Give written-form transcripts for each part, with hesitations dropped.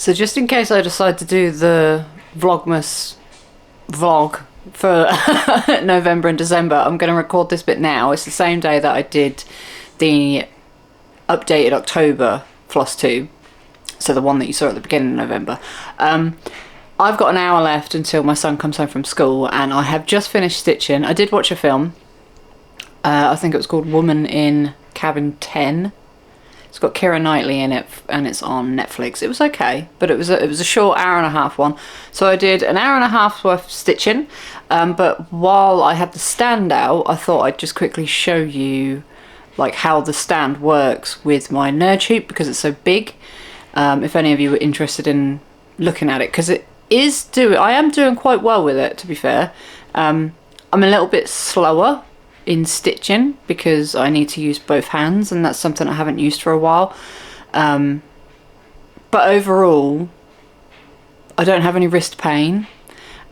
So just in case I decide to do the Vlogmas vlog for November and December, I'm going to record this bit now. It's the same day that I did the updated October Flosstube, so the one that you saw at the beginning of November. I've got an hour left until my son comes home from school, and I have just finished stitching. I did watch a film. I think it was called Woman in Cabin 10. It's got Keira Knightley in it, and it's on Netflix. It was okay, but it was a short hour and a half one. So I did an hour and a half's worth of stitching, but while I had the stand out, I thought I'd just quickly show you like how the stand works with my nerd hoop, because it's so big. If any of you were interested in looking at it, because I am doing quite well with it, to be fair. I'm a little bit slower in stitching because I need to use both hands, and that's something I haven't used for a while. But overall, I don't have any wrist pain.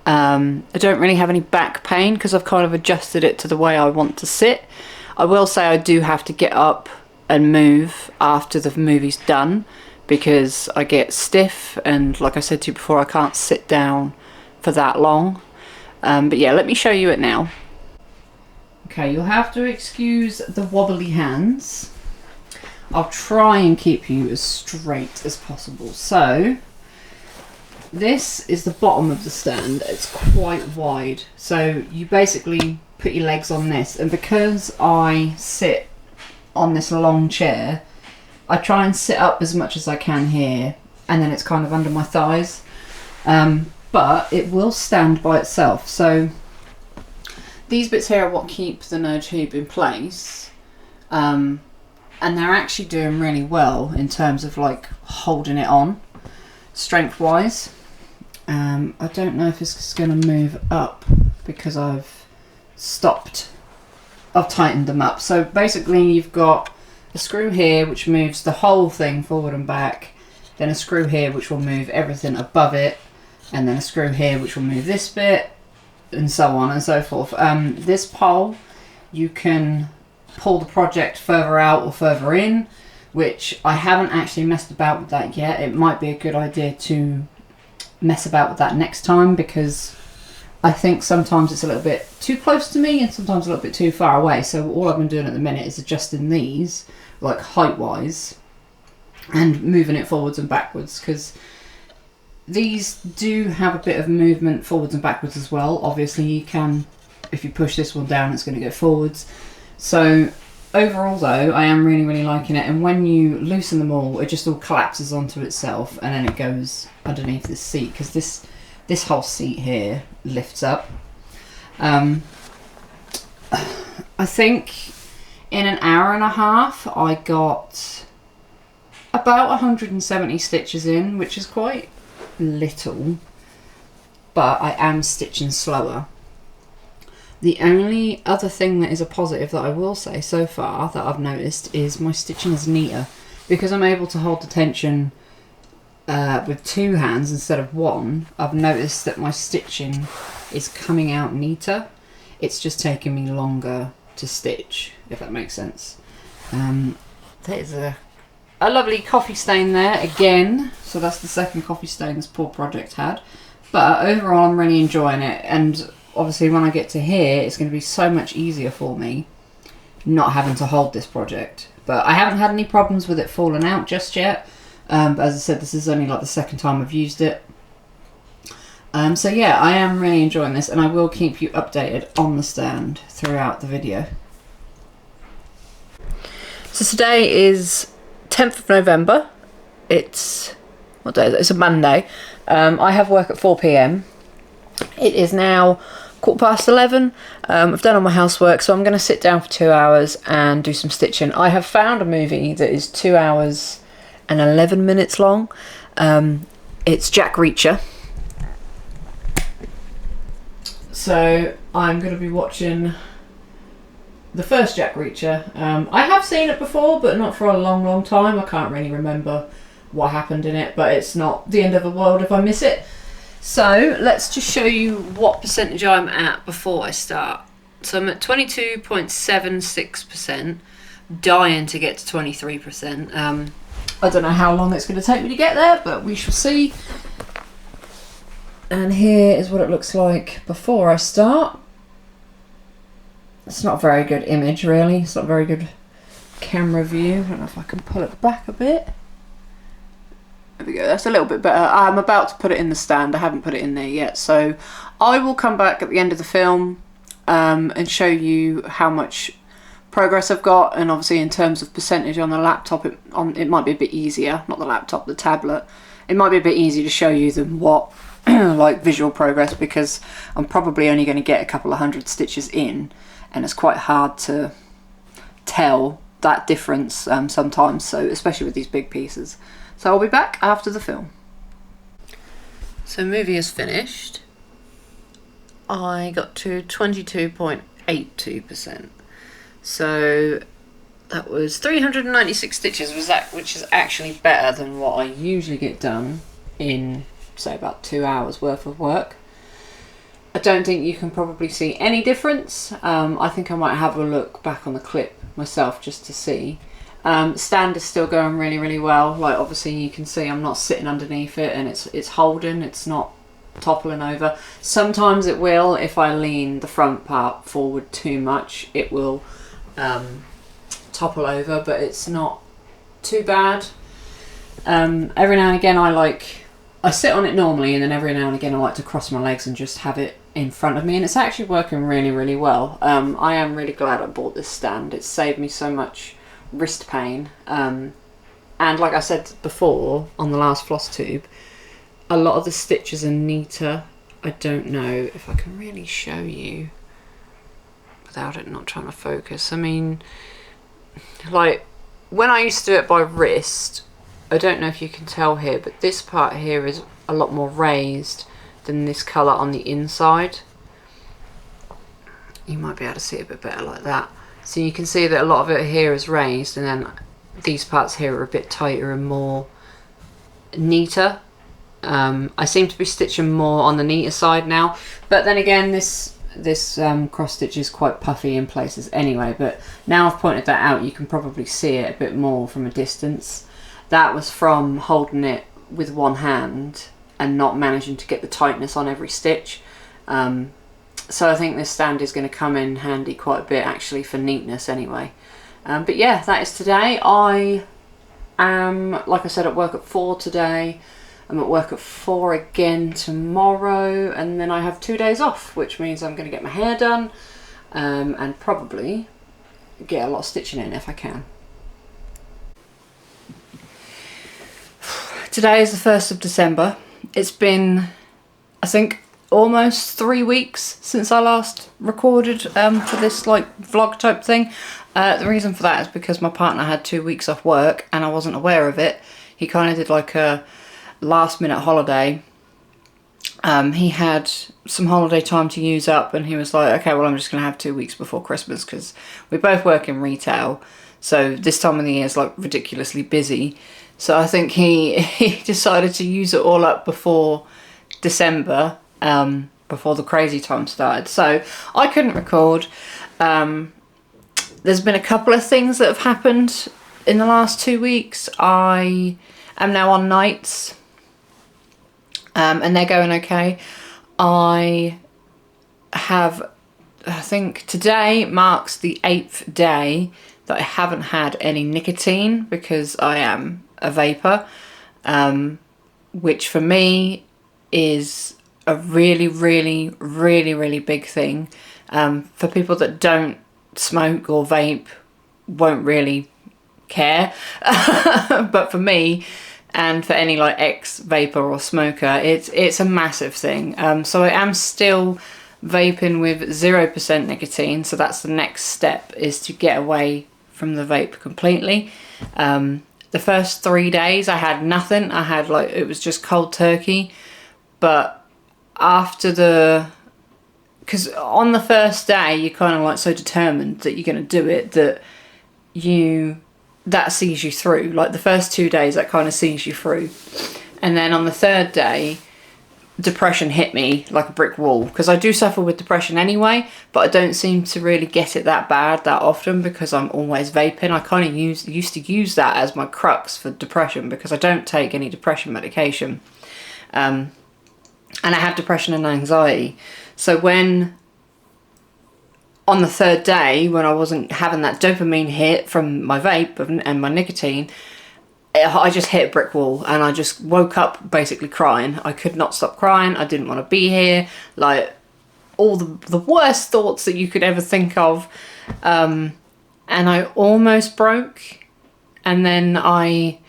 I don't really have any back pain because I've kind of adjusted it to the way I want to sit. I will say I do have to get up and move after the movie's done because I get stiff, and like I said to you before, I can't sit down for that long. But yeah, let me show you it now. Okay, you'll have to excuse the wobbly hands. I'll try and keep you as straight as possible. So, this is the bottom of the stand. It's quite wide. So, you basically put your legs on this. And because I sit on this long chair, I try and sit up as much as I can here. And then it's kind of under my thighs. But it will stand by itself. So, these bits here are what keep the nerd hoop in place, and they're actually doing really well in terms of like holding it on, strength wise. I don't know if it's going to move up because I've tightened them up. So basically you've got a screw here which moves the whole thing forward and back, then a screw here which will move everything above it, and then a screw here which will move this bit, and so on and so forth. This pole, you can pull the project further out or further in, which I haven't actually messed about with that yet. It might be a good idea to mess about with that next time, because I think sometimes it's a little bit too close to me and sometimes a little bit too far away. So all I've been doing at the minute is adjusting these, like height wise, and moving it forwards and backwards, because these do have a bit of movement forwards and backwards as well. Obviously you can, if you push this one down, it's going to go forwards. So overall though, I am really liking it, and when you loosen them all, it just all collapses onto itself, and then it goes underneath this seat, because this whole seat here lifts up. I think in an hour and a half I got about 170 stitches in, which is quite little, but I am stitching slower. The only other thing that is a positive that I will say so far that I've noticed is my stitching is neater, because I'm able to hold the tension with two hands instead of one. I've noticed that my stitching is coming out neater. It's just taking me longer to stitch, if that makes sense. There's a lovely coffee stain there again, so that's the second coffee stain this poor project had. But overall I'm really enjoying it, and obviously when I get to here it's going to be so much easier for me not having to hold this project. But I haven't had any problems with it falling out just yet, but as I said, this is only like the second time I've used it. So yeah, I am really enjoying this, and I will keep you updated on the stand throughout the video. So today is 10th of November. It's, what day is it? It's a Monday. I have work at 4 PM. It is now 11:15. I've done all my housework, so I'm going to sit down for 2 hours and do some stitching. I have found a movie that is 2 hours and 11 minutes long. It's Jack Reacher. So I'm going to be watching the first Jack Reacher. I have seen it before, but not for a long time. I can't really remember what happened in it, but it's not the end of the world if I miss it. So let's just show you what percentage I'm at before I start. So I'm at 22.76%, dying to get to 23%. I don't know how long it's going to take me to get there, but we shall see. And here is what it looks like before I start. It's not a very good image, really. It's not a very good camera view. I don't know if I can pull it back a bit. There we go, that's a little bit better. I'm about to put it in the stand. I haven't put it in there yet. So I will come back at the end of the film and show you how much progress I've got. And obviously in terms of percentage on the laptop, it might be a bit easier. Not the laptop, the tablet. It might be a bit easier to show you than what like visual progress, because I'm probably only going to get a couple of hundred stitches in, and it's quite hard to tell that difference sometimes, so especially with these big pieces. So I'll be back after the film. So movie is finished. I got to 22.82%. So that was 396 stitches, which is actually better than what I usually get done in, say, about 2 hours worth of work. I don't think you can probably see any difference. I think I might have a look back on the clip myself just to see. Stand is still going really, really well. Like, obviously you can see I'm not sitting underneath it, and it's holding, it's not toppling over. Sometimes it will, if I lean the front part forward too much, it will topple over, but it's not too bad. Every now and again I sit on it normally, and then every now and again I like to cross my legs and just have it in front of me, and it's actually working really, really well. I am really glad I bought this stand. It's saved me so much wrist pain, and like I said before on the last Flosstube, a lot of the stitches are neater. I don't know if I can really show you without it not trying to focus. I mean, like when I used to do it by wrist, I don't know if you can tell here, but this part here is a lot more raised than this colour on the inside. You might be able to see it a bit better like that. So you can see that a lot of it here is raised, and then these parts here are a bit tighter and more neater. I seem to be stitching more on the neater side now, but then again this cross stitch is quite puffy in places anyway, but now I've pointed that out, you can probably see it a bit more from a distance. That was from holding it with one hand and not managing to get the tightness on every stitch. So I think this stand is going to come in handy quite a bit actually for neatness anyway. But yeah, that is today. I am, like I said, at work at 4 today. I'm at work at 4 again tomorrow, and then I have 2 days off, which means I'm going to get my hair done and probably get a lot of stitching in if I can. Today is the 1st of December. It's been, I think, almost 3 weeks since I last recorded for this like vlog type thing. The reason for that is because my partner had 2 weeks off work and I wasn't aware of it. He kind of did like a last minute holiday. He had some holiday time to use up, and he was like, okay, well, I'm just gonna have 2 weeks before Christmas, because we both work in retail, so this time of the year is like ridiculously busy. So I think he decided to use it all up before December, before the crazy time started. So I couldn't record. There's been a couple of things that have happened in the last 2 weeks. I am now on nights, and they're going okay. I think today marks the 8th day that I haven't had any nicotine, because I am a vapor, which for me is a really, really, really, really big thing. For people that don't smoke or vape, won't really care, but for me and for any like ex-vapor or smoker, it's a massive thing. So I am still vaping with 0% nicotine, so that's the next step, is to get away from the vape completely. The first 3 days I had nothing. I had like, it was just cold turkey. But after because on the first day you're kind of like so determined that you're going to do it that that sees you through. Like the first 2 days that kind of sees you through, and then on the third day depression hit me like a brick wall, because I do suffer with depression anyway, but I don't seem to really get it that bad that often because I'm always vaping. I kind of used to use that as my crux for depression because I don't take any depression medication, and I have depression and anxiety. So when on the third day, when I wasn't having that dopamine hit from my vape and my nicotine, I just hit a brick wall, and I just woke up basically crying. I could not stop crying. I didn't want to be here. Like, all the worst thoughts that you could ever think of. And I almost broke. And then I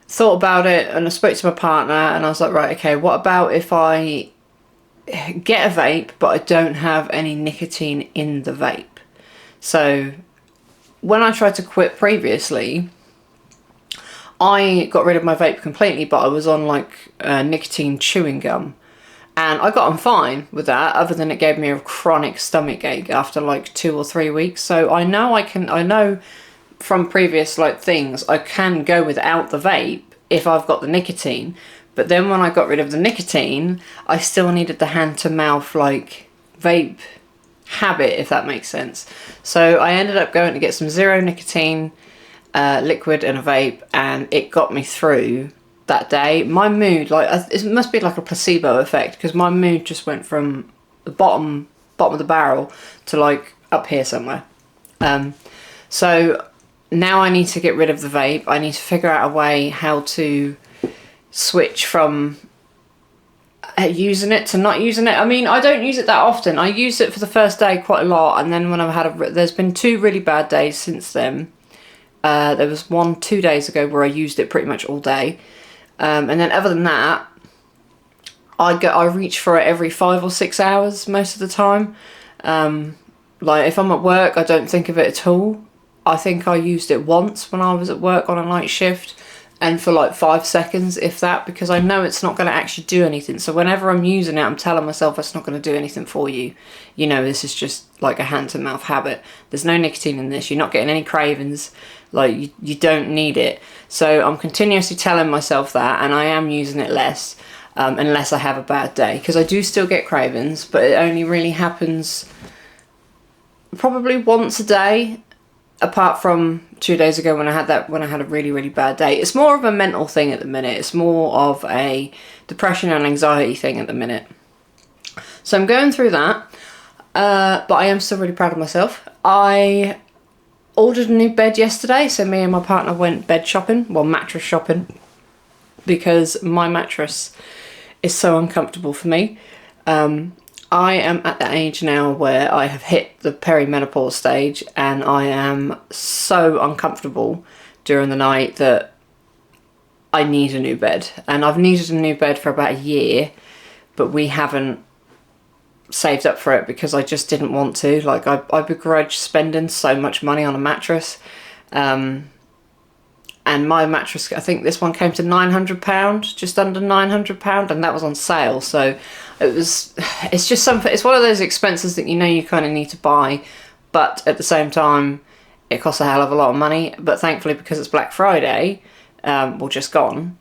thought about it, and I spoke to my partner, and I was like, right, okay, what about if I get a vape, but I don't have any nicotine in the vape? So when I tried to quit previously, I got rid of my vape completely, but I was on like nicotine chewing gum, and I got on fine with that, other than it gave me a chronic stomach ache after like 2 or 3 weeks. So I know from previous like things, I can go without the vape if I've got the nicotine. But then when I got rid of the nicotine, I still needed the hand to mouth like vape habit, if that makes sense. So I ended up going to get some zero nicotine liquid and a vape, and it got me through that day. My mood, like, it must be like a placebo effect, because my mood just went from the bottom of the barrel to like up here somewhere. So now I need to get rid of the vape. I need to figure out a way how to switch from using it to not using it. I mean, I don't use it that often. I used it for the first day quite a lot, and then when I've had there's been 2 really bad days since then. There was one 2 days ago where I used it pretty much all day, and then other than that, I reach for it every 5 or 6 hours most of the time. Like, if I'm at work, I don't think of it at all. I think I used it once when I was at work on a night shift, and for like 5 seconds, if that, because I know it's not going to actually do anything. So whenever I'm using it, I'm telling myself it's not going to do anything for you. You know, this is just like a hand-to-mouth habit. There's no nicotine in this. You're not getting any cravings. Like, you don't need it. So I'm continuously telling myself that, and I am using it less, unless I have a bad day. Because I do still get cravings, but it only really happens probably once a day, apart from 2 days ago when I had a really, really bad day. It's more of a mental thing at the minute. It's more of a depression and anxiety thing at the minute. So I'm going through that, but I am still really proud of myself. I ordered a new bed yesterday, so me and my partner went bed shopping, well, mattress shopping, because my mattress is so uncomfortable for me. I am at that age now where I have hit the perimenopause stage, and I am so uncomfortable during the night that I need a new bed. And I've needed a new bed for about a year, but we haven't saved up for it because I just didn't want to. Like, I begrudge spending so much money on a mattress. And my mattress, I think this one came to £900, just under £900, and that was on sale. So it's just something, it's one of those expenses that you know you kind of need to buy, but at the same time, it costs a hell of a lot of money. But thankfully, because it's Black Friday, well, just gone,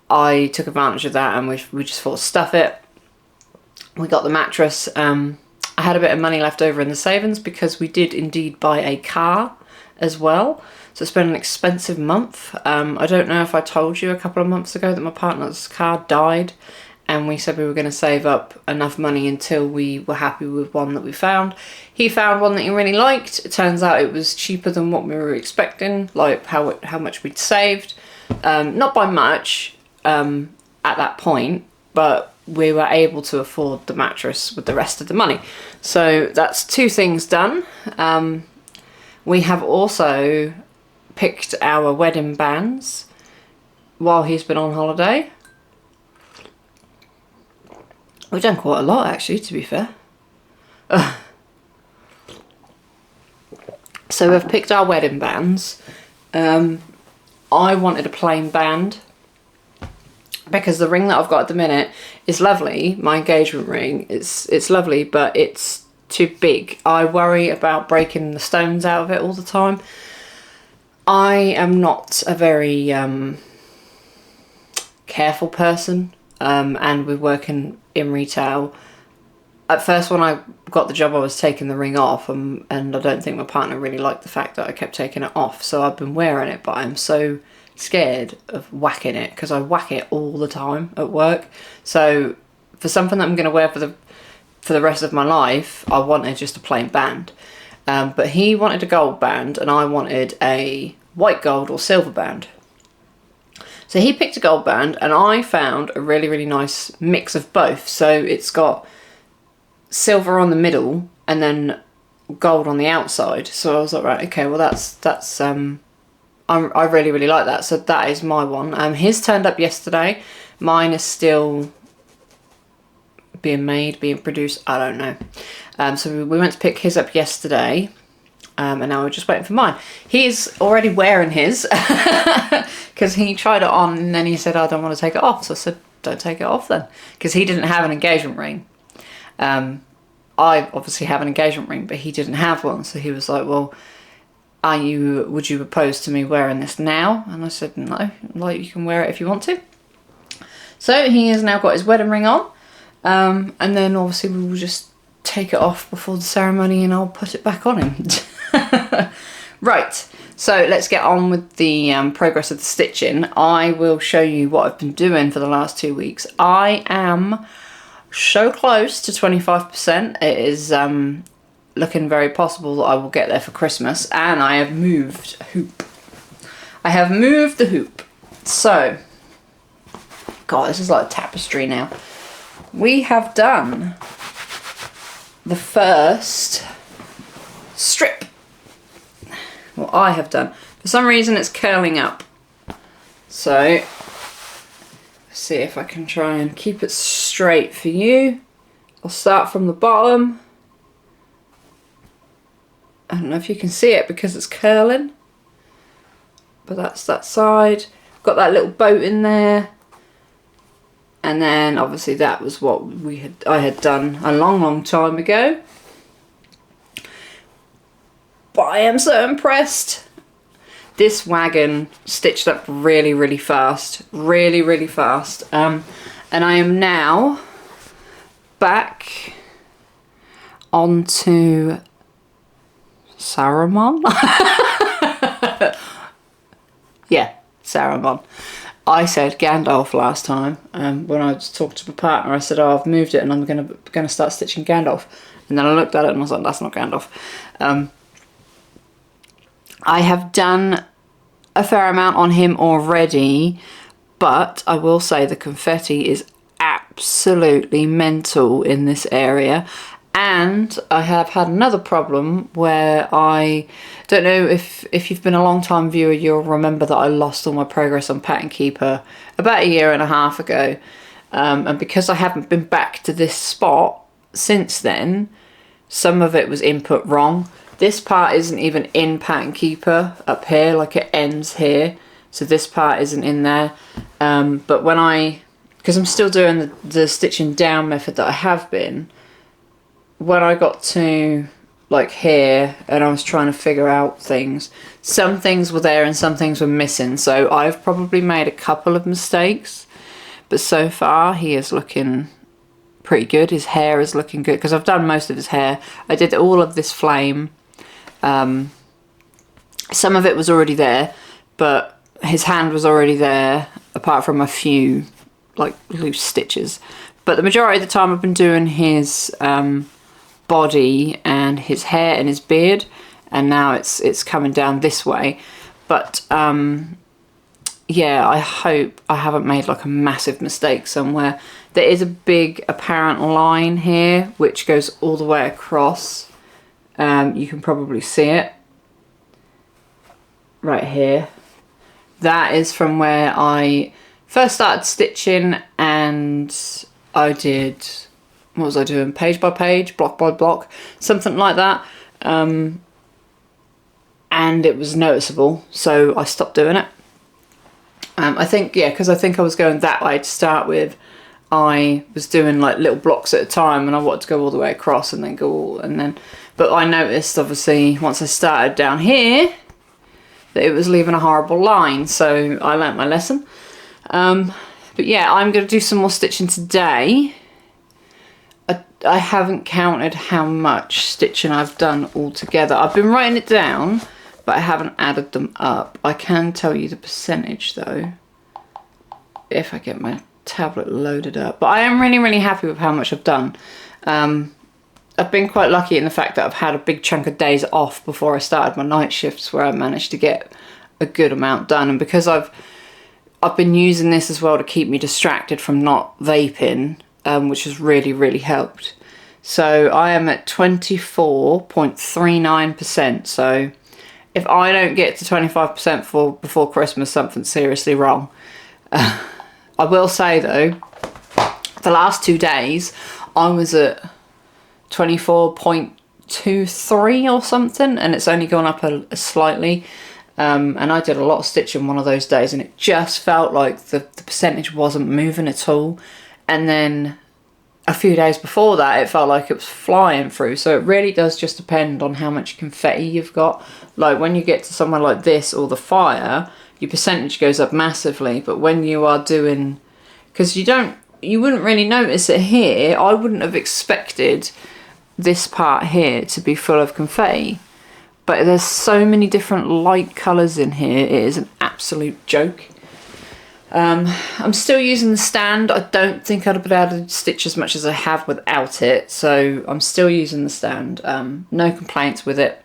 I took advantage of that, and we just thought, stuff it. We got the mattress. I had a bit of money left over in the savings because we did indeed buy a car as well. So it's been an expensive month. I don't know if I told you a couple of months ago that my partner's car died, and we said we were going to save up enough money until we were happy with one that we found. He found one that he really liked. It turns out it was cheaper than what we were expecting, like how much we'd saved. Not by much at that point, but we were able to afford the mattress with the rest of the money. So that's 2 things done. We have also picked our wedding bands while he's been on holiday. We've done quite a lot, actually, to be fair. So we've picked our wedding bands. I wanted a plain band because the ring that I've got at the minute is lovely. My engagement ring, it's lovely, but it's too big. I worry about breaking the stones out of it all the time. I am not a very careful person. and we're working in retail. At first, when I got the job, I was taking the ring off, and I don't think my partner really liked the fact that I kept taking it off. So I've been wearing it, but I'm so scared of whacking it because I whack it all the time at work. So for something that I'm going to wear for the rest of my life, I wanted just a plain band. But he wanted a gold band, and I wanted a white gold or silver band. So he picked a gold band, and I found a really, really nice mix of both. So it's got silver on the middle and then gold on the outside. So I was like, right, okay, well that's I really, really like that. So that is my one. His turned up yesterday. Mine is still being made, being produced, I don't know. So we went to pick his up yesterday, and now we're just waiting for mine. He's already wearing his because he tried it on and then he said, I don't want to take it off. So I said, don't take it off then, because he didn't have an engagement ring. I obviously have an engagement ring, but he didn't have one. So he was like, well, would you propose to me wearing this now? And I said, no, like, you can wear it if you want to. So he has now got his wedding ring on. And then obviously we will just take it off before the ceremony and I'll put it back on him. Right, so let's get on with the progress of the stitching. I will show you what I've been doing for the last 2 weeks. I am so close to 25%. It is looking very possible that I will get there for Christmas, and I have moved a hoop. I have moved the hoop. So, God, this is like a tapestry now. We have done the first strip. Well, I have done. For some reason it's curling up. So, let's see if I can try and keep it straight for you. I'll start from the bottom. I don't know if you can see it because it's curling. But that's that side. Got that little boat in there. And then obviously that was what I had done a long, long time ago. But I am so impressed. This wagon stitched up really, really fast. Really, really fast. And I am now back onto Saruman. Yeah, Saruman. I said Gandalf last time. When I talked to my partner, I said, oh, I've moved it and I'm gonna start stitching Gandalf. And then I looked at it and I was like, that's not Gandalf. I have done a fair amount on him already, but I will say the confetti is absolutely mental in this area. And I have had another problem where I don't know if you've been a long time viewer, you'll remember that I lost all my progress on Pattern Keeper about 1.5 years ago. And because I haven't been back to this spot since then, some of it was input wrong. This part isn't even in Pattern Keeper up here, like it ends here. So this part isn't in there. But because I'm still doing the stitching down method that I have been, when I got to like here and I was trying to figure out things, some things were there and some things were missing. So I've probably made a couple of mistakes, but so far he is looking pretty good. His hair is looking good because I've done most of his hair. I did all of this flame. Some of it was already there, but his hand was already there apart from a few like loose stitches. But the majority of the time I've been doing his body and his hair and his beard, and now it's coming down this way. But yeah, I hope I haven't made like a massive mistake somewhere. There is a big apparent line here which goes all the way across. You can probably see it right here. That is from where I first started stitching, and I did, what was I doing? Page by page, block by block, something like that. And it was noticeable, so I stopped doing it. I think, yeah, because I think I was going that way to start with. I was doing like little blocks at a time, and I wanted to go all the way across and then go all, and then, but I noticed obviously once I started down here that it was leaving a horrible line, so I learnt my lesson. But But yeah, I'm going to do some more stitching today. I haven't counted how much stitching I've done altogether. I've been writing it down, but I haven't added them up. I can tell you the percentage though, if I get my tablet loaded up. But I am really, really happy with how much I've done. I've been quite lucky in the fact that I've had a big chunk of days off before I started my night shifts, where I managed to get a good amount done. And because I've been using this as well to keep me distracted from not vaping, which has really, really helped. So I am at 24.39%. So if I don't get to 25% before Christmas, something's seriously wrong. I will say though, the last 2 days I was at 24.23 or something, and it's only gone up a slightly. And I did a lot of stitching one of those days, and it just felt like the percentage wasn't moving at all. And then a few days before that, it felt like it was flying through. So it really does just depend on how much confetti you've got. Like when you get to somewhere like this or the fire, your percentage goes up massively. But when you are doing, because you wouldn't really notice it here. I wouldn't have expected this part here to be full of confetti. But there's so many different light colours in here, it is an absolute joke. I'm still using the stand. I don't think I'd have been able to stitch as much as I have without it, so I'm still using the stand. No complaints with it.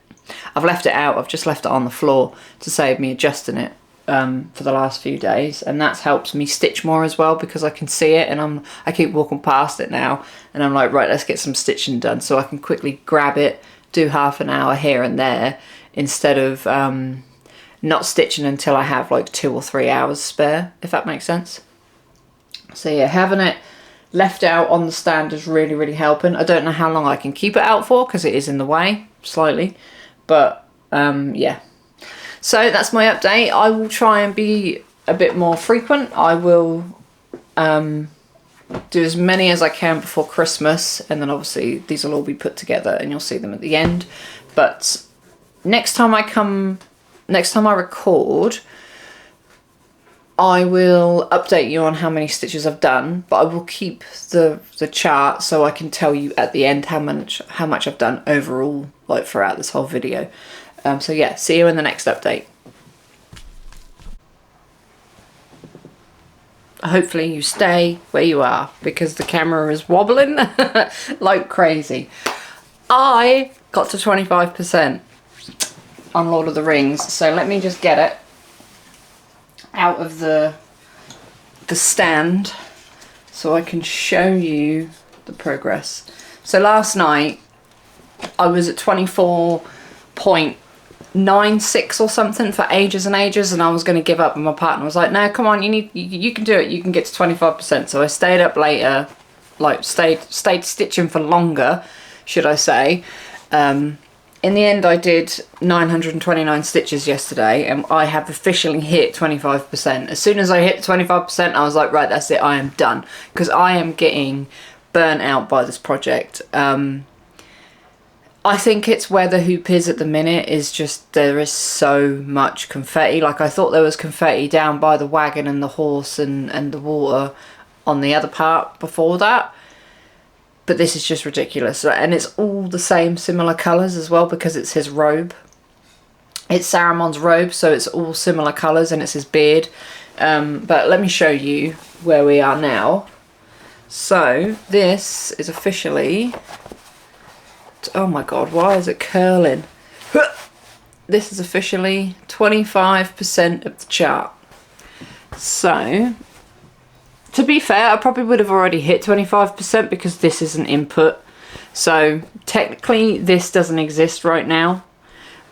I've left it out, I've just left it on the floor to save me adjusting it for the last few days, and that's helped me stitch more as well, because I can see it and I keep walking past it now and I'm like, right, let's get some stitching done, so I can quickly grab it, do half an hour here and there, instead of not stitching until I have like 2 or 3 hours spare, if that makes sense. So yeah, having it left out on the stand is really, really helping. I don't know how long I can keep it out for, because it is in the way slightly, but yeah. So that's my update. I will try and be a bit more frequent. I will do as many as I can before Christmas, and then obviously these will all be put together and you'll see them at the end. But next time I record, I will update you on how many stitches I've done, but I will keep the chart so I can tell you at the end how much I've done overall, like throughout this whole video. So yeah, see you in the next update. Hopefully you stay where you are, because the camera is wobbling like crazy. I got to 25% on Lord of the Rings, so let me just get it out of the stand so I can show you the progress. So last night I was at 24.96 or something for ages and ages, and I was going to give up, and my partner was like, no, come on, you can do it, you can get to 25%. So I stayed up later, like stayed stitching for longer, should I say. In the end I did 929 stitches yesterday, and I have officially hit 25%. As soon as I hit 25%, I was like, right, that's it, I am done, because I am getting burnt out by this project. I think it's where the hoop is at the minute, is just there is so much confetti. Like, I thought there was confetti down by the wagon and the horse and the water on the other part before that, but this is just ridiculous. And it's all the same similar colours as well, because it's his robe. It's Saruman's robe, so it's all similar colours, and it's his beard. But let me show you where we are now. So this is officially, oh my god, why is it curling? This is officially 25% of the chart. So, to be fair, I probably would have already hit 25% because this is an input. So, technically, this doesn't exist right now.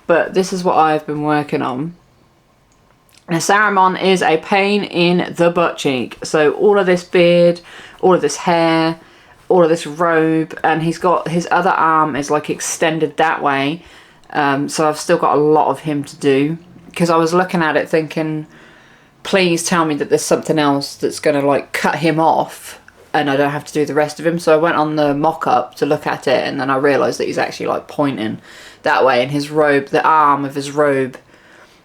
But this is what I've been working on. Now, Saruman is a pain in the butt cheek. So, all of this beard, all of this hair, all of this robe, and he's got his other arm is like extended that way, so I've still got a lot of him to do, because I was looking at it thinking, please tell me that there's something else that's going to like cut him off and I don't have to do the rest of him. So I went on the mock-up to look at it, and then I realised that he's actually like pointing that way, and his robe, the arm of his robe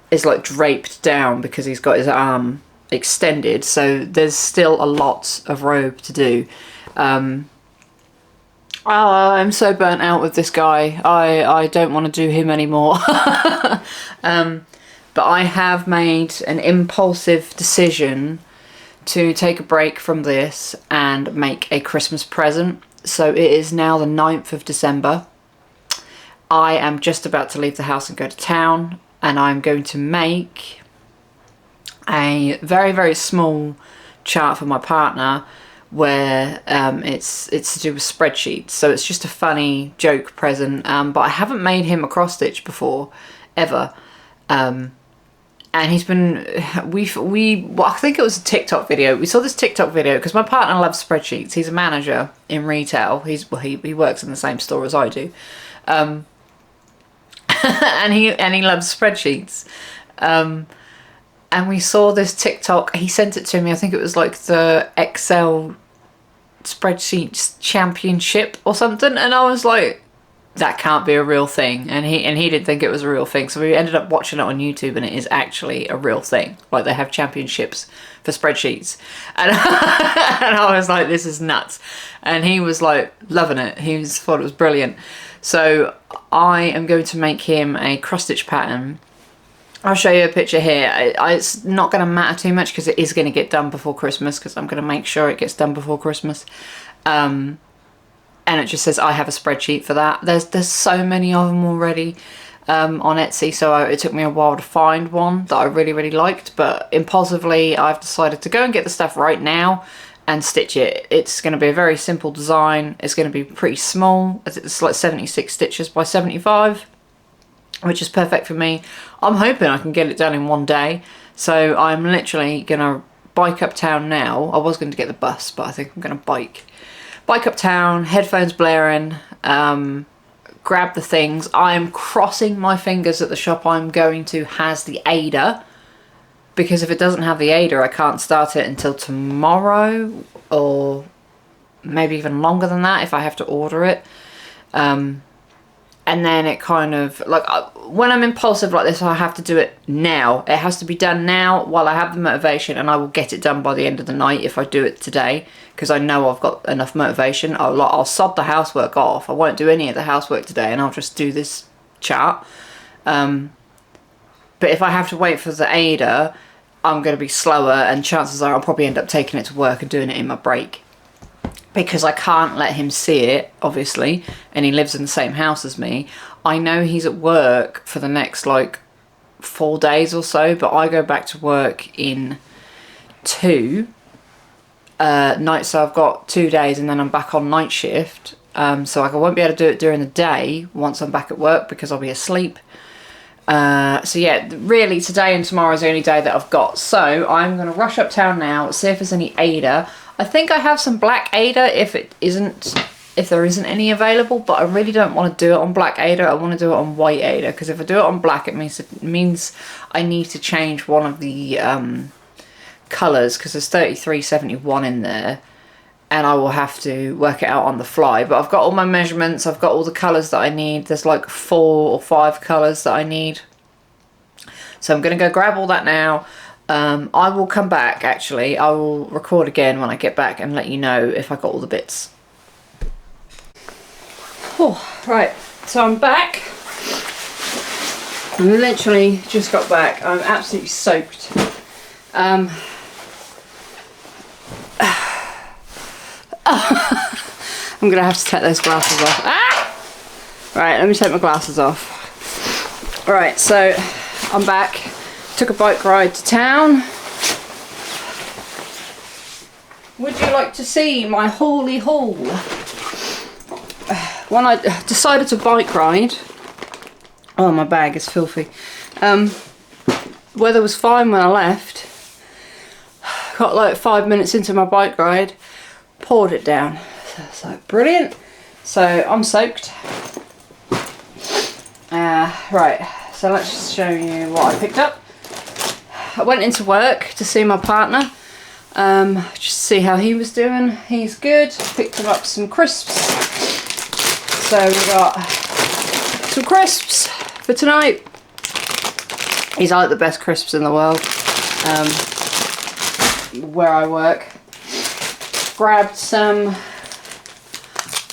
is like draped down because he's got his arm extended, so there's still a lot of robe to do. Oh, I'm so burnt out with this guy. I don't want to do him anymore. But I have made an impulsive decision to take a break from this and make a Christmas present. So it is now the 9th of December. I am just about to leave the house and go to town, and I'm going to make a very, very small chart for my partner where it's to do with spreadsheets. So it's just a funny joke present, but I haven't made him a cross stitch before, ever. And he's been, well, I think it was a TikTok video. We saw this TikTok video because my partner loves spreadsheets. He's a manager in retail. He works in the same store as I do. And he loves spreadsheets. And we saw this TikTok. He sent it to me. I think it was like the Excel spreadsheets championship or something. And I was like, that can't be a real thing. And he didn't think it was a real thing. So we ended up watching it on YouTube, and it is actually a real thing. Like, they have championships for spreadsheets. And, and I was like, this is nuts. And he was like loving it. He thought it was brilliant. So I am going to make him a cross stitch pattern. I'll show you a picture here. It's not going to matter too much because it is going to get done before Christmas, because I'm going to make sure it gets done before Christmas. And it just says I have a spreadsheet for that. There's so many of them already on Etsy, so it took me a while to find one that I really, really liked. But impulsively, I've decided to go and get the stuff right now and stitch it. It's going to be a very simple design. It's going to be pretty small. It's like 76 stitches by 75, which is perfect for me. I'm hoping I can get it done in one day. So I'm literally going to bike uptown now. I was going to get the bus, but I think I'm going to bike uptown, headphones blaring, grab the things. I'm crossing my fingers that the shop I'm going to has the Ada, because if it doesn't have the Ada, I can't start it until tomorrow, or maybe even longer than that if I have to order it. And then it kind of, like, when I'm impulsive like this, I have to do it now. It has to be done now while I have the motivation, and I will get it done by the end of the night if I do it today, because I know I've got enough motivation. I'll sod the housework off. I won't do any of the housework today, and I'll just do this chart. But if I have to wait for the Ada, I'm going to be slower, and chances are I'll probably end up taking it to work and doing it in my break. Because I can't let him see it, obviously, and he lives in the same house as me. I know he's at work for the next, like, 4 days or so, but I go back to work in 2 nights, so I've got 2 days, and then I'm back on night shift. So I won't be able to do it during the day once I'm back at work, because I'll be asleep. So yeah, really today and tomorrow is the only day that I've got. So I'm going to rush uptown now, see if there's any Ada. I think I have some black Ada if there isn't any available, but I really don't want to do it on black Ada. I want to do it on white Ada, because if I do it on black, it means I need to change one of the colours, because there's 3371 in there, and I will have to work it out on the fly. But I've got all my measurements, I've got all the colours that I need. There's like 4 or 5 colours that I need. So I'm going to go grab all that now. I will come back, actually. I will record again when I get back and let you know if I got all the bits. Oh, right, so I'm back. I literally just got back. I'm absolutely soaked. I'm gonna have to take those glasses off. Ah! Right, let me take my glasses off. Right, so I'm back. Took a bike ride to town. Would you like to see my hauly haul? When I decided to bike ride, oh, my bag is filthy. Weather was fine when I left. Got like 5 minutes into my bike ride, poured it down. So it's like brilliant. So I'm soaked. Right, so let's show you what I picked up. I went into work to see my partner, just to see how he was doing. He's good. Picked him up some crisps. So we got some crisps for tonight. These are like the best crisps in the world. where I work. Grabbed some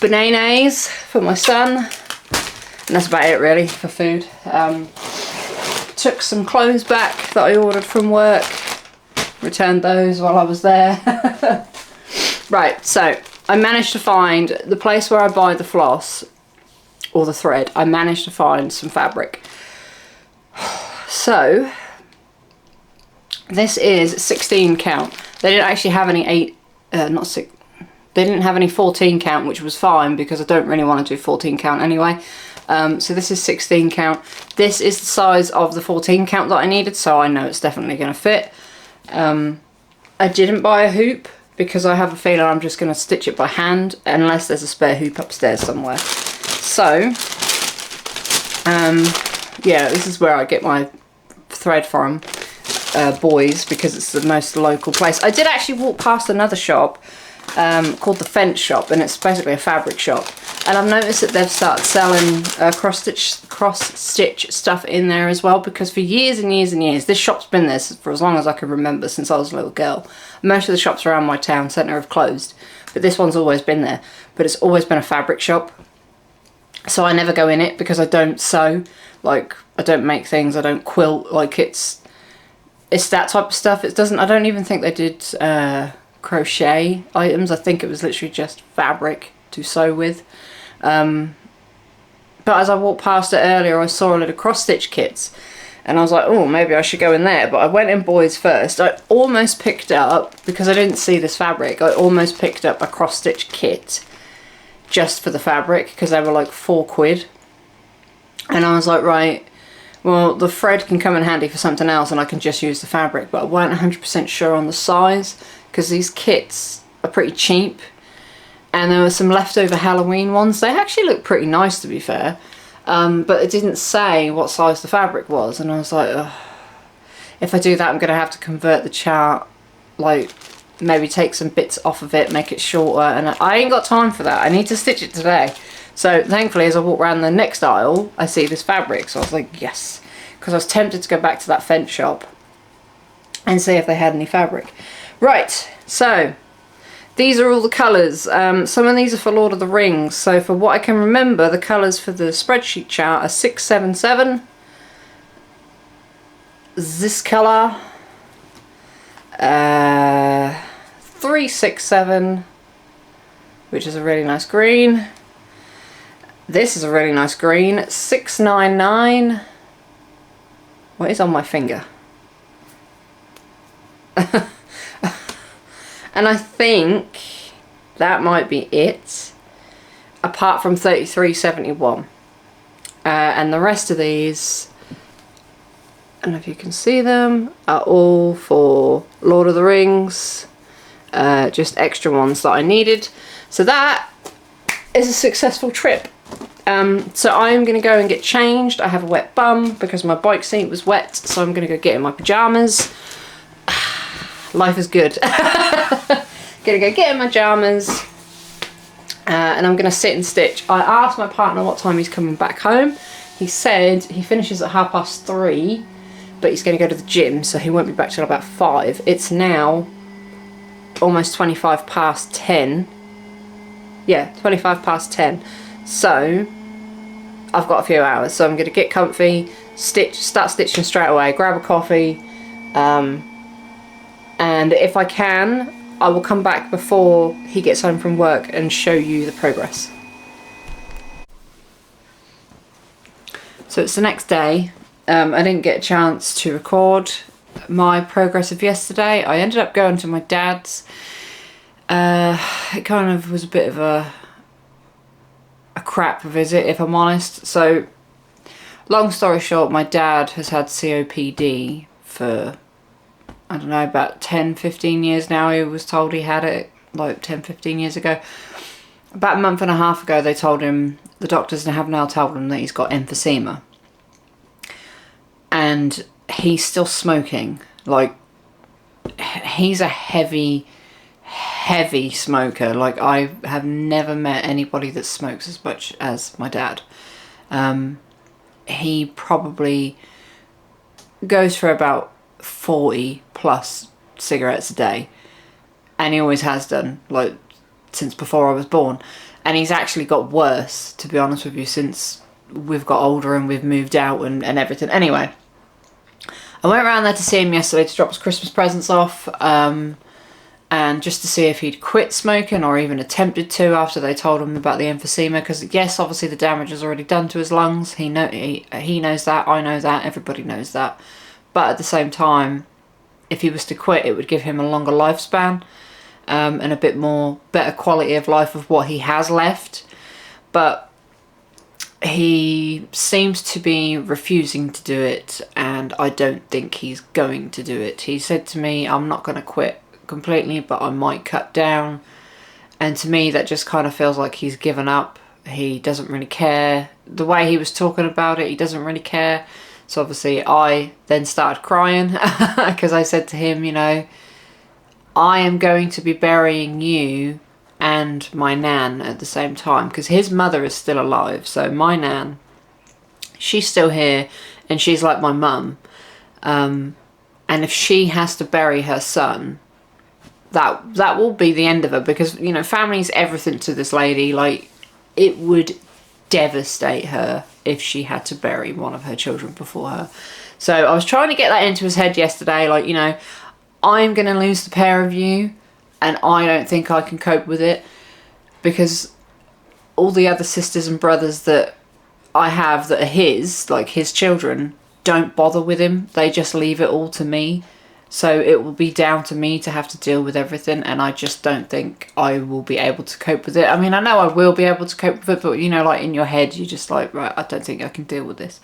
bananas for my son, and that's about it really for food. Took some clothes back that I ordered from work, returned those while I was there. Right, so I managed to find the place where I buy the floss or the thread. I managed to find some fabric. So this is 16 count. They didn't actually have any they didn't have any 14 count, which was fine because I don't really want to do 14 count anyway. So this is 16 count. This is the size of the 14 count that I needed, so I know it's definitely going to fit. I didn't buy a hoop because I have a feeling I'm just going to stitch it by hand unless there's a spare hoop upstairs somewhere. So yeah, this is where I get my thread from, Boys, because it's the most local place. I did actually walk past another shop called the Fence Shop, and it's basically a fabric shop, and I've noticed that they've started selling cross-stitch stuff in there as well, because for years and years and years, this shop's been there for as long as I can remember, since I was a little girl. Most of the shops around my town centre have closed, but this one's always been there, but it's always been a fabric shop, so I never go in it because I don't sew, like I don't make things, I don't quilt, like it's that type of stuff. It doesn't, I don't even think they did crochet items. I think it was literally just fabric to sew with. But as I walked past it earlier, I saw a little cross-stitch kits, and I was like, oh, maybe I should go in there. But I went in Boys first. I almost picked up, because I didn't see this fabric, I almost picked up a cross-stitch kit just for the fabric, because they were like £4. And I was like, right, well, the thread can come in handy for something else and I can just use the fabric. But I weren't 100% sure on the size, because these kits are pretty cheap, and there were some leftover Halloween ones. They actually look pretty nice, to be fair, but it didn't say what size the fabric was, and I was like, ugh, if I do that I'm going to have to convert the chart, like maybe take some bits off of it, make it shorter, and I ain't got time for that. I need to stitch it today. So thankfully, as I walk around the next aisle, I see this fabric, so I was like, yes, because I was tempted to go back to that Fence Shop and see if they had any fabric. Right, so these are all the colours. Some of these are for Lord of the Rings. So for what I can remember, the colours for the spreadsheet chart are 677. This colour, 367, which is a really nice green. This is a really nice green. 699. What is on my finger? And I think that might be it, apart from 3371. And the rest of these, I don't know if you can see them, are all for Lord of the Rings, just extra ones that I needed. So that is a successful trip. So I'm going to go and get changed. I have a wet bum because my bike seat was wet, so I'm going to go get in my pyjamas. Life is good. Gonna go get in my pyjamas, and I'm gonna sit and stitch. I asked my partner what time he's coming back home. He said he finishes at 3:30, but he's gonna go to the gym, so he won't be back till about 5. It's now almost 25 past 10. Yeah, 25 past 10. So I've got a few hours, so I'm gonna get comfy, start stitching straight away, grab a coffee, and if I can, I will come back before he gets home from work and show you the progress. So it's the next day. I didn't get a chance to record my progress of yesterday. I ended up going to my dad's. It kind of was a bit of a crap visit, if I'm honest. So long story short, my dad has had COPD for, I don't know, about 10-15 years now. He was told he had it like 10-15 years ago. About a month and a half ago they told him, the doctors have now told him that he's got emphysema. And he's still smoking. Like, he's a heavy smoker. Like, I have never met anybody that smokes as much as my dad. He probably goes for about 40 plus cigarettes a day, and he always has done, like since before I was born. And he's actually got worse, to be honest with you, since we've got older and we've moved out and everything. Anyway, I went around there to see him yesterday to drop his Christmas presents off, and just to see if he'd quit smoking or even attempted to after they told him about the emphysema. Because yes, obviously the damage is already done to his lungs. He knows that, I know that, everybody knows that. But at the same time, if he was to quit, it would give him a longer lifespan, and a bit more better quality of life of what he has left. But he seems to be refusing to do it, and I don't think he's going to do it. He said to me, I'm not going to quit completely, but I might cut down. And to me, that just kind of feels like he's given up. He doesn't really care. The way he was talking about it, he doesn't really care. So obviously I then started crying because I said to him, you know, I am going to be burying you and my nan at the same time, because his mother is still alive. So my nan, she's still here, and she's like my mum. And if she has to bury her son, that will be the end of her, because, you know, family's everything to this lady. Like, it would devastate her if she had to bury one of her children before her. So I was trying to get that into his head yesterday, like, you know, I'm going to lose the pair of you, and I don't think I can cope with it, because all the other sisters and brothers that I have that are his, like his children, don't bother with him. They just leave it all to me. So it will be down to me to have to deal with everything, and I just don't think I will be able to cope with it. I mean, I know I will be able to cope with it, but, you know, like in your head, you're just like, right, I don't think I can deal with this.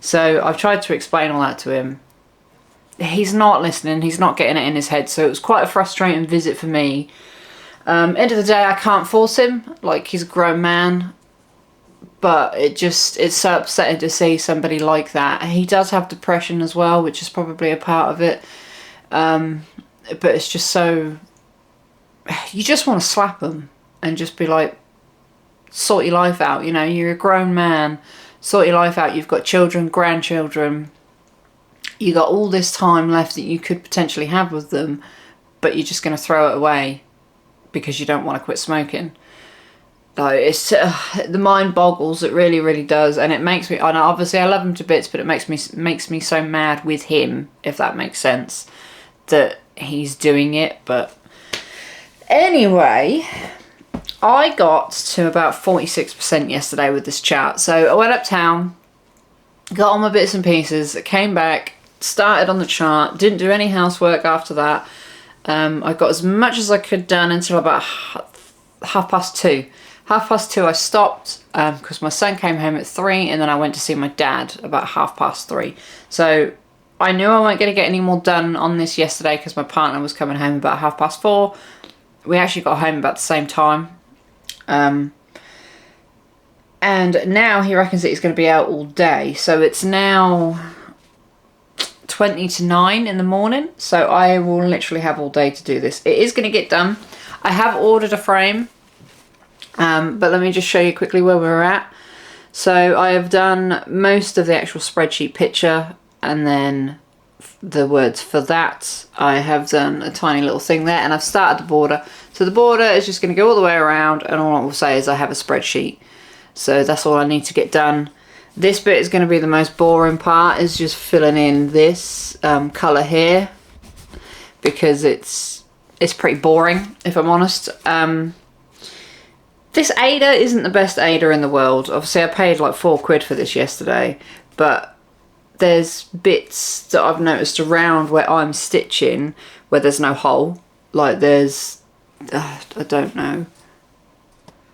So I've tried to explain all that to him. He's not listening. He's not getting it in his head. So it was quite a frustrating visit for me. End of the day, I can't force him. Like, he's a grown man. But it's so upsetting to see somebody like that. He does have depression as well, which is probably a part of it. But it's just so... You just want to slap him and just be like, sort your life out. You know, you're a grown man. Sort your life out. You've got children, grandchildren. You got all this time left that you could potentially have with them, but you're just going to throw it away because you don't want to quit smoking. Like, it's the mind boggles. It really, really does, and it makes me. I know, obviously, I love him to bits, but it makes me so mad with him, if that makes sense, that he's doing it. But anyway, I got to about 46% yesterday with this chart. So I went uptown, got all my bits and pieces, came back, started on the chart, didn't do any housework after that. I got as much as I could done until about 2:30. 2:30 I stopped because my son came home at 3, and then I went to see my dad about 3:30. So I knew I wasn't going to get any more done on this yesterday because my partner was coming home about 4:30. We actually got home about the same time. And now he reckons that he's going to be out all day. So it's now 20 to 9 in the morning. So I will literally have all day to do this. It is going to get done. I have ordered a frame. But let me just show you quickly where we're at. So I have done most of the actual spreadsheet picture, and then the words for that. I have done a tiny little thing there, and I've started the border. So the border is just going to go all the way around, and all I will say is I have a spreadsheet. So that's all I need to get done. This bit is going to be the most boring part, is just filling in this colour here, because it's pretty boring, if I'm honest. This Ada isn't the best Ada in the world. Obviously I paid like £4 for this yesterday, but there's bits that I've noticed around where I'm stitching where there's no hole. Like there's, I don't know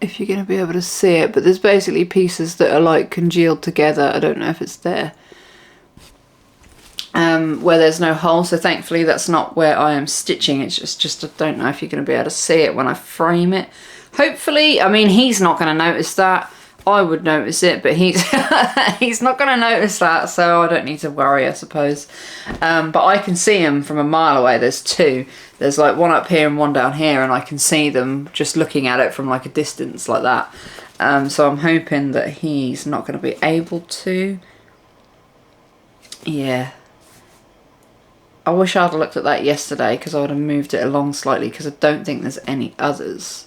if you're going to be able to see it, but there's basically pieces that are like congealed together. I don't know if it's there. Where there's no hole, so thankfully that's not where I am stitching. It's just I don't know if you're going to be able to see it when I frame it. Hopefully, I mean, he's not going to notice that. I would notice it, but he's he's not going to notice that, so I don't need to worry, I suppose. But I can see him from a mile away. There's two. There's like one up here and one down here, and I can see them just looking at it from like a distance like that. So I'm hoping that he's not going to be able to. Yeah. I wish I'd looked at that yesterday because I would have moved it along slightly because I don't think there's any others.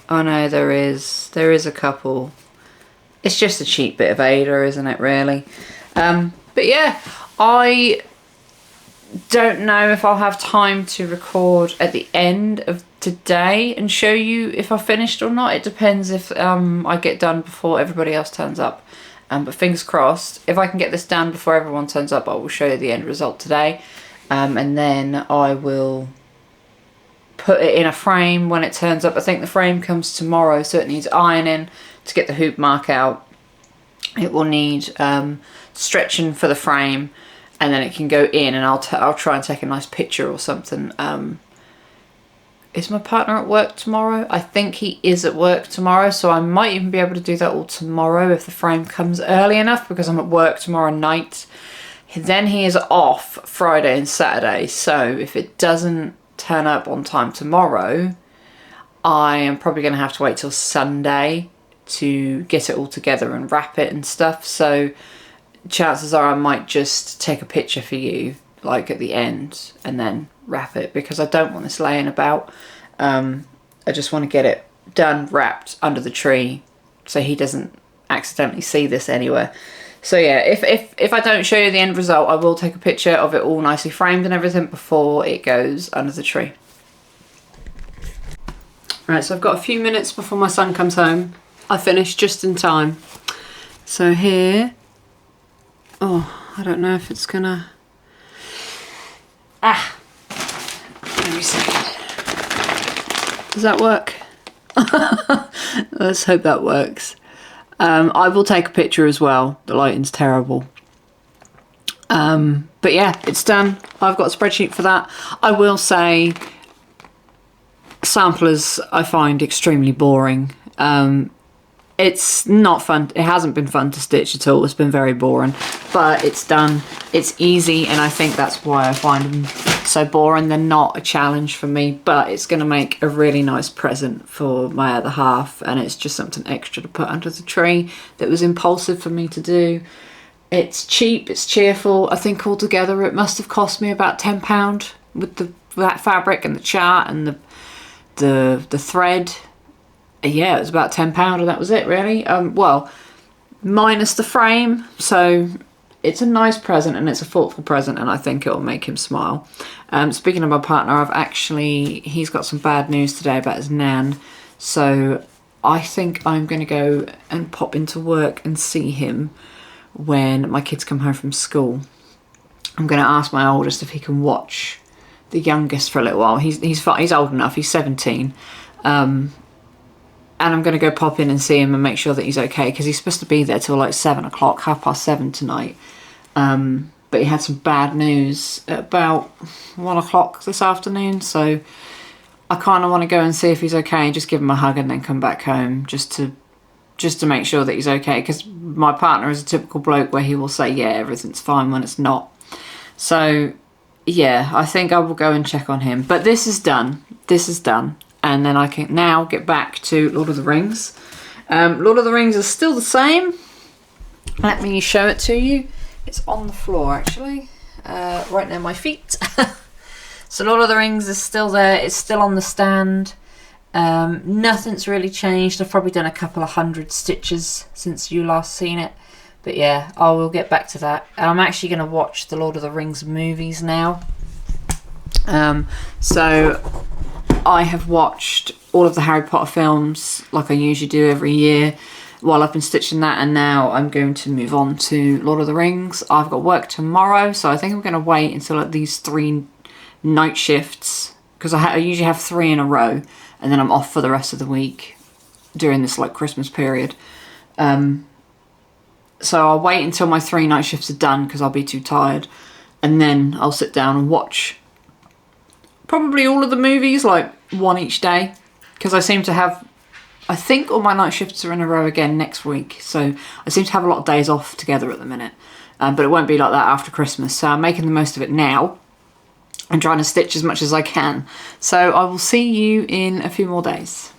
Oh no, there is. There is a couple. It's just a cheap bit of Ada, isn't it, really? But yeah, I don't know if I'll have time to record at the end of today and show you if I finished or not. It depends if I get done before everybody else turns up. But fingers crossed, if I can get this done before everyone turns up, I will show you the end result today. And then I will put it in a frame when it turns up. I think the frame comes tomorrow, so it needs ironing to get the hoop mark out. It will need stretching for the frame, and then it can go in, and I'll try and take a nice picture or something. Is my partner at work tomorrow? I think he is at work tomorrow, so I might even be able to do that all tomorrow if the frame comes early enough, because I'm at work tomorrow night. Then he is off Friday and Saturday, so if it doesn't turn up on time tomorrow, I am probably going to have to wait till Sunday to get it all together and wrap it and stuff. So chances are I might just take a picture for you, like at the end, and then wrap it, because I don't want this laying about. I just want to get it done, wrapped under the tree, so he doesn't accidentally see this anywhere. So yeah, if I don't show you the end result, I will take a picture of it all nicely framed and everything before it goes under the tree. Right, so I've got a few minutes before my son comes home. I finished just in time. So here, oh, I don't know if it's gonna, let me see. Does that work? Let's hope that works. I will take a picture as well. The lighting's terrible. But yeah, it's done. I've got a spreadsheet for that. I will say samplers I find extremely boring. It's not fun. It hasn't been fun to stitch at all. It's been very boring, but it's done. It's easy, and I think that's why I find them so boring. They're not a challenge for me, but it's going to make a really nice present for my other half, and it's just something extra to put under the tree that was impulsive for me to do. It's cheap, it's cheerful. I think altogether it must have cost me about £10 with that fabric and the chart and the thread. Yeah, it was about £10 and that was it, really. Well, minus the frame, so it's a nice present and it's a thoughtful present, and I think it'll make him smile. Speaking of my partner, he's got some bad news today about his nan, so I think I'm going to go and pop into work and see him when my kids come home from school. I'm going to ask my oldest if he can watch the youngest for a little while. He's old enough, he's 17. And I'm going to go pop in and see him and make sure that he's okay, because he's supposed to be there till like 7 o'clock, 7:30 tonight. But he had some bad news at about 1 o'clock this afternoon, so I kind of want to go and see if he's okay and just give him a hug and then come back home just to make sure that he's okay, because my partner is a typical bloke where he will say, yeah, everything's fine when it's not. So yeah, I think I will go and check on him. But this is done. This is done. And then I can now get back to Lord of the Rings. Lord of the Rings is still the same. Let me show it to you. It's on the floor, actually, right near my feet. So Lord of the Rings is still there. It's still on the stand. Nothing's really changed. I've probably done a couple of 100 stitches since you last seen it. But yeah, I will get back to that. And I'm actually going to watch the Lord of the Rings movies now. So I have watched all of the Harry Potter films like I usually do every year while I've been stitching that, and now I'm going to move on to Lord of the Rings. I've got work tomorrow, so I think I'm going to wait until like these 3 night shifts, because I usually have 3 in a row, and then I'm off for the rest of the week during this like Christmas period. So I'll wait until my 3 night shifts are done, because I'll be too tired, and then I'll sit down and watch probably all of the movies, like one each day, because I seem to have, I think all my night shifts are in a row again next week, so I seem to have a lot of days off together at the minute, but it won't be like that after Christmas, so I'm making the most of it now and trying to stitch as much as I can. So I will see you in a few more days.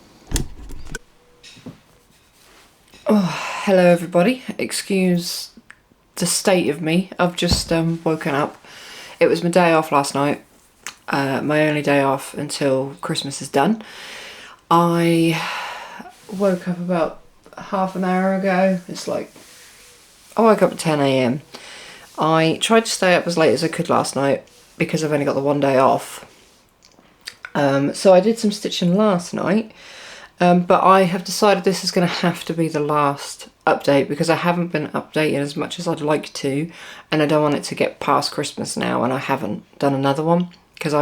Oh, hello everybody, excuse the state of me. I've just woken up. It was my day off last night. My only day off until Christmas is done. I woke up about half an hour ago. It's like, I woke up at 10 AM. I tried to stay up as late as I could last night because I've only got the one day off. So I did some stitching last night, but I have decided this is going to have to be the last update because I haven't been updating as much as I'd like to, and I don't want it to get past Christmas now and I haven't done another one, because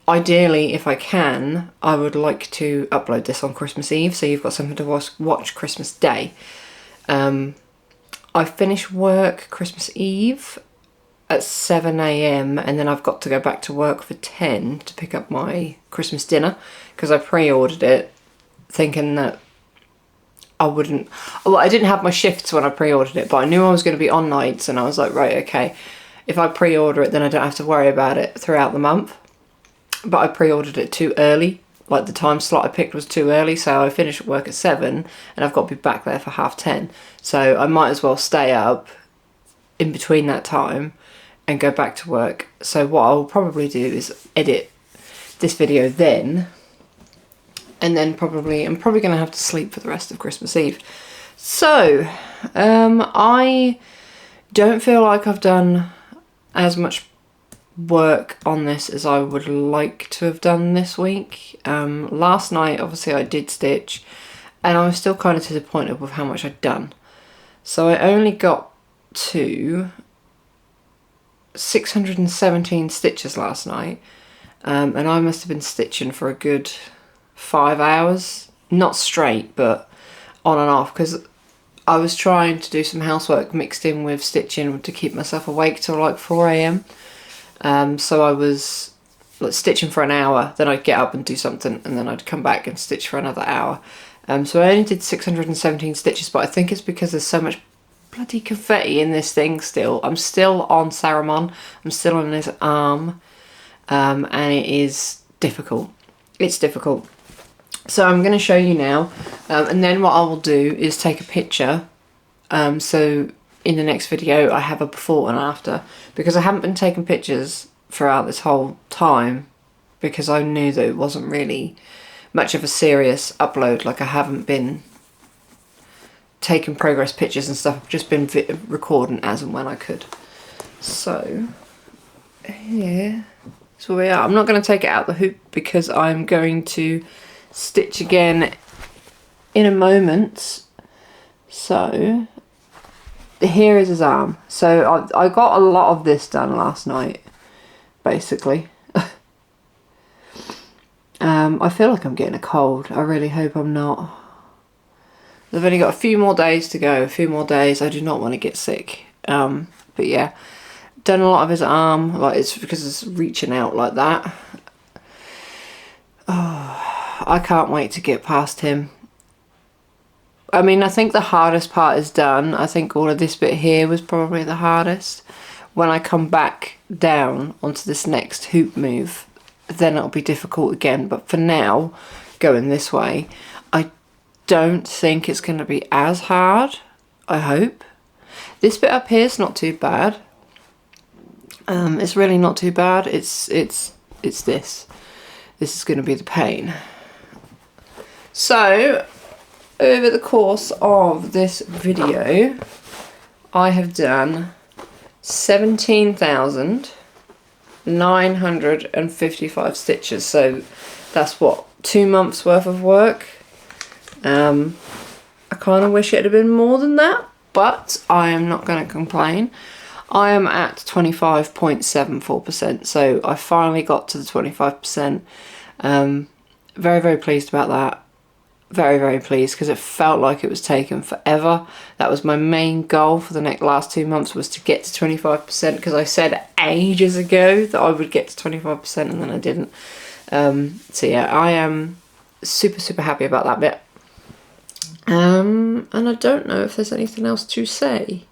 ideally, if I can, I would like to upload this on Christmas Eve, so you've got something to watch Christmas Day. I finish work Christmas Eve at 7 AM and then I've got to go back to work for 10 to pick up my Christmas dinner, because I pre-ordered it thinking that I wouldn't, well, I didn't have my shifts when I pre-ordered it, but I knew I was going to be on nights, and I was like, right, okay, if I pre-order it then I don't have to worry about it throughout the month. But I pre-ordered it too early, like the time slot I picked was too early, so I finished work at 7 and I've got to be back there for 10:30, so I might as well stay up in between that time and go back to work. So what I'll probably do is edit this video then, and then I'm probably going to have to sleep for the rest of Christmas Eve. So I don't feel like I've done as much work on this as I would like to have done this week. Last night obviously I did stitch and I was still kind of disappointed with how much I'd done. So I only got to 617 stitches last night, and I must have been stitching for a good 5 hours, not straight but on and off, because I was trying to do some housework mixed in with stitching to keep myself awake till like 4 AM. So I was like stitching for an hour, then I'd get up and do something, and then I'd come back and stitch for another hour. So I only did 617 stitches, but I think it's because there's so much bloody confetti in this thing still. I'm still on Saruman, I'm still on his arm, and it is difficult. It's difficult. So I'm going to show you now, and then what I will do is take a picture, so in the next video I have a before and after, because I haven't been taking pictures throughout this whole time because I knew that it wasn't really much of a serious upload. Like, I haven't been taking progress pictures and stuff, I've just been recording as and when I could. So here is where we are. I'm not going to take it out the hoop because I'm going to stitch again in a moment. So here is his arm. So I got a lot of this done last night, basically. I feel like I'm getting a cold. I really hope I'm not. I've only got a few more days to go, a few more days. I do not want to get sick. But yeah, done a lot of his arm. Like, it's because it's reaching out like that. Oh, I can't wait to get past him. I mean, I think the hardest part is done. I think all of this bit here was probably the hardest. When I come back down onto this next hoop move, then it'll be difficult again. But for now, going this way, I don't think it's going to be as hard. I hope. This bit up here is not too bad. It's really not too bad. It's this. This is going to be the pain. So, over the course of this video, I have done 17,955 stitches. So that's what, 2 months worth of work. I kind of wish it had been more than that, but I am not going to complain. I am at 25.74%, so I finally got to the 25%. Very, very pleased about that. Very, very pleased, because it felt like it was taking forever. That was my main goal for the last 2 months, was to get to 25%, because I said ages ago that I would get to 25% and then I didn't. So yeah, I am super, super happy about that bit. And I don't know if there's anything else to say.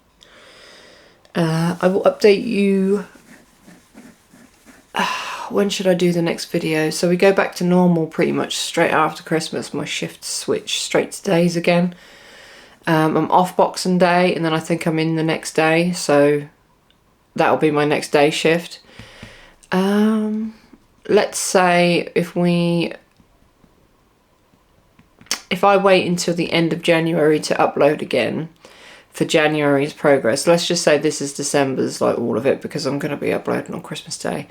I will update you. When should I do the next video? So we go back to normal pretty much straight after Christmas. My shifts switch straight to days again. I'm off Boxing Day, and then I think I'm in the next day. So that'll be my next day shift. Let's say if I wait until the end of January to upload again for January's progress, let's just say this is December's, like all of it, because I'm going to be uploading on Christmas Day.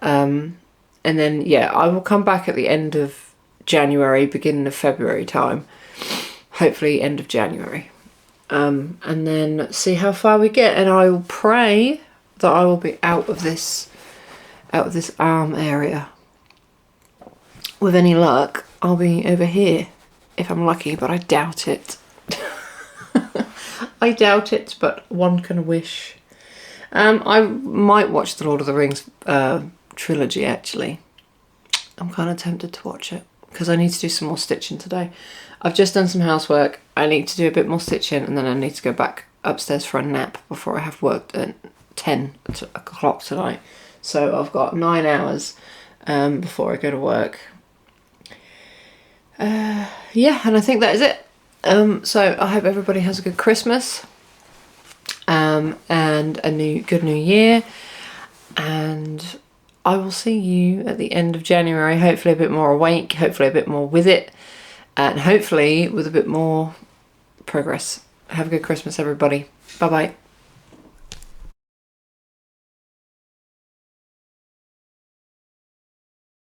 And then, yeah, I will come back at the end of January, beginning of February time. Hopefully end of January. And then see how far we get. And I will pray that I will be out of this arm area. With any luck, I'll be over here if I'm lucky, but I doubt it. I doubt it, but one can wish. I might watch the Lord of the Rings trilogy, actually. I'm kind of tempted to watch it because I need to do some more stitching today. I've just done some housework. I need to do a bit more stitching, and then I need to go back upstairs for a nap before I have work at 10 o'clock tonight. So I've got 9 hours before I go to work. Yeah, and I think that is it. So I hope everybody has a good Christmas and a good new year, and I will see you at the end of January, hopefully a bit more awake, hopefully a bit more with it, and hopefully with a bit more progress. Have a good Christmas, everybody. Bye bye.